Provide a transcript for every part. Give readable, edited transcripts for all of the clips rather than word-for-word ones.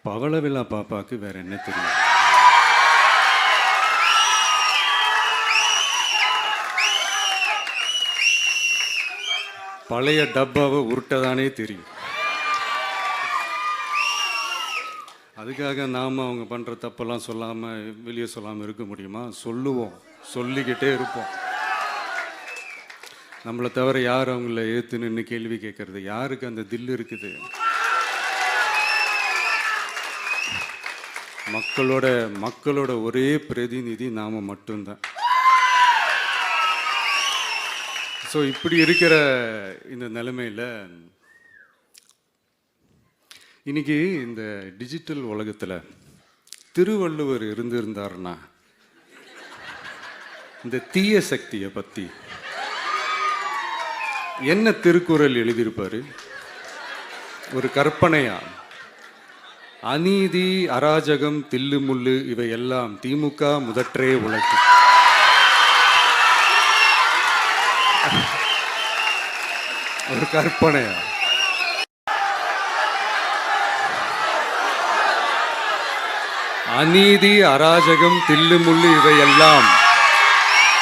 பவளவிழா பாப்பாக்கு வேற என்ன தெரியும்? பழைய டப்பாவை உருட்டதானே தெரியும். அதுக்காக நாம் அவங்க பண்ணுற தப்பெல்லாம் சொல்லாமல் வெளியே சொல்லாமல் இருக்க முடியுமா? சொல்லுவோம், சொல்லிக்கிட்டே இருப்போம். நம்மளை தவிர யார் அவங்கள ஏற்று நின்று கேள்வி கேட்கறது? யாருக்கு அந்த தில் இருக்குது? மக்களோட ஒரே பிரதிநிதி நாம மட்டும்தான். ஸோ இப்படி இருக்கிற இந்த நிலைமையில் இன்னைக்கு இந்த டிஜிட்டல் உலகத்தில் திருவள்ளுவர் இருந்திருந்தாருன்னா இந்த தீய சக்தியை பற்றி என்ன திருக்குறள் எழுதியிருப்பாரு? ஒரு கற்பனையா, அநீதி, அராஜகம், தில்லுமுள்ளு இவையெல்லாம் திமுக முதற்றே உலகு. ஒரு கற்பனையா? அநீதி, அராஜகம், தில்லுமுள்ளு இவையெல்லாம்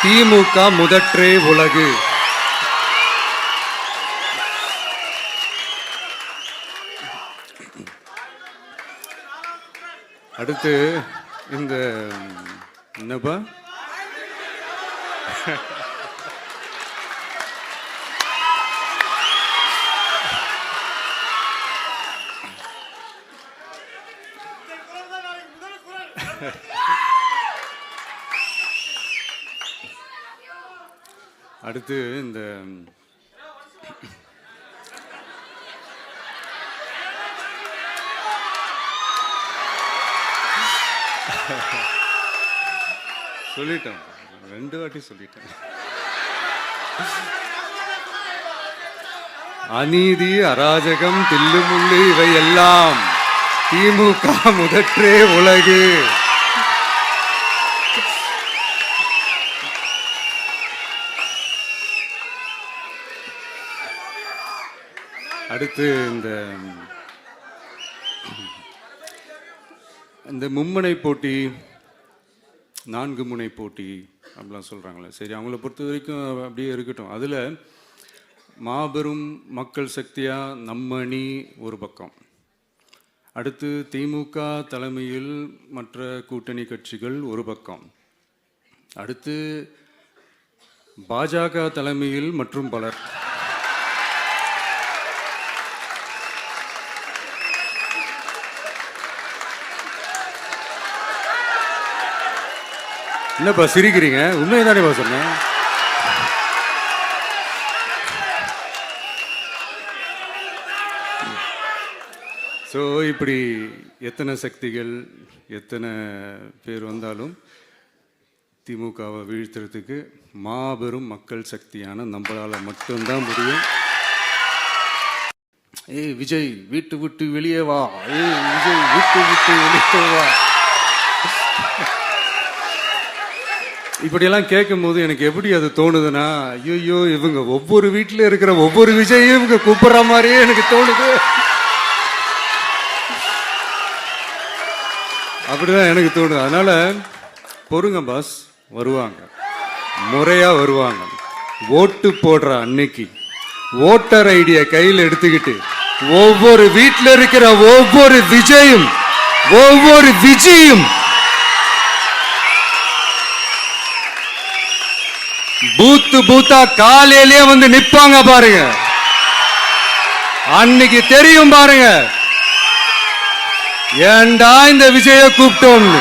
திமுக முதற்றே உலகு. அடுத்து இந்த என்னப்பா அடுத்து இந்த சொல்லிட்டேன், 2 வாட்டி சொல்லிட்டேன். அநீதி, அராஜகம், தில்லுமுள்ளு இவையெல்லாம் திமுக முதற்றே உலகு. அடுத்து இந்த மும்முனை போட்டி, 4 முனை போட்டி அப்படிலாம் சொல்கிறாங்களே, சரி, அவங்கள பொறுத்த வரைக்கும் அப்படியே இருக்கட்டும். அதில் மாபெரும் மக்கள் சக்தியாக நம்ம அணி ஒரு பக்கம், அடுத்து திமுக தலைமையில் மற்ற கூட்டணி கட்சிகள் ஒரு பக்கம், அடுத்து பாஜக தலைமையில் மற்றும் பலர். என்னப்பா சிரிக்கிறீங்க? உண்மைதானேப்பா சொன்னேன். ஸோ இப்படி எத்தனை சக்திகள், எத்தனை பேர் வந்தாலும் திமுகவை வீழ்த்துறதுக்கு மாபெரும் மக்கள் சக்தியான நம்மளால் மட்டும்தான் முடியும். ஏய் விஜய் வீட்டு விட்டு வெளியே வா, ஏய் விஜய் வீட்டு விட்டு வெளியே வா. இப்படியெல்லாம் கேட்கும் போது எனக்கு எப்படி அது தோணுதுன்னா, ஐயோ இவங்க ஒவ்வொரு வீட்டில் இருக்கிற ஒவ்வொரு விஜயும் இவங்க கூப்பிடுற மாதிரியே எனக்கு தோணுது. அப்படிதான் எனக்கு தோணுது. அதனால பொறுங்க பாஸ், வருவாங்க, முறையா வருவாங்க. ஓட்டு போடுற அன்னைக்கு ஓட்டர் ஐடியை கையில் எடுத்துக்கிட்டு ஒவ்வொரு வீட்டில் இருக்கிற ஒவ்வொரு விஜயும் பூத்தா காலையிலே வந்து நிப்பாங்க பாருங்க. அன்னைக்கு தெரியும் பாருங்க, ஏண்டா இந்த விஜய கூப்பிட்டோம்னு.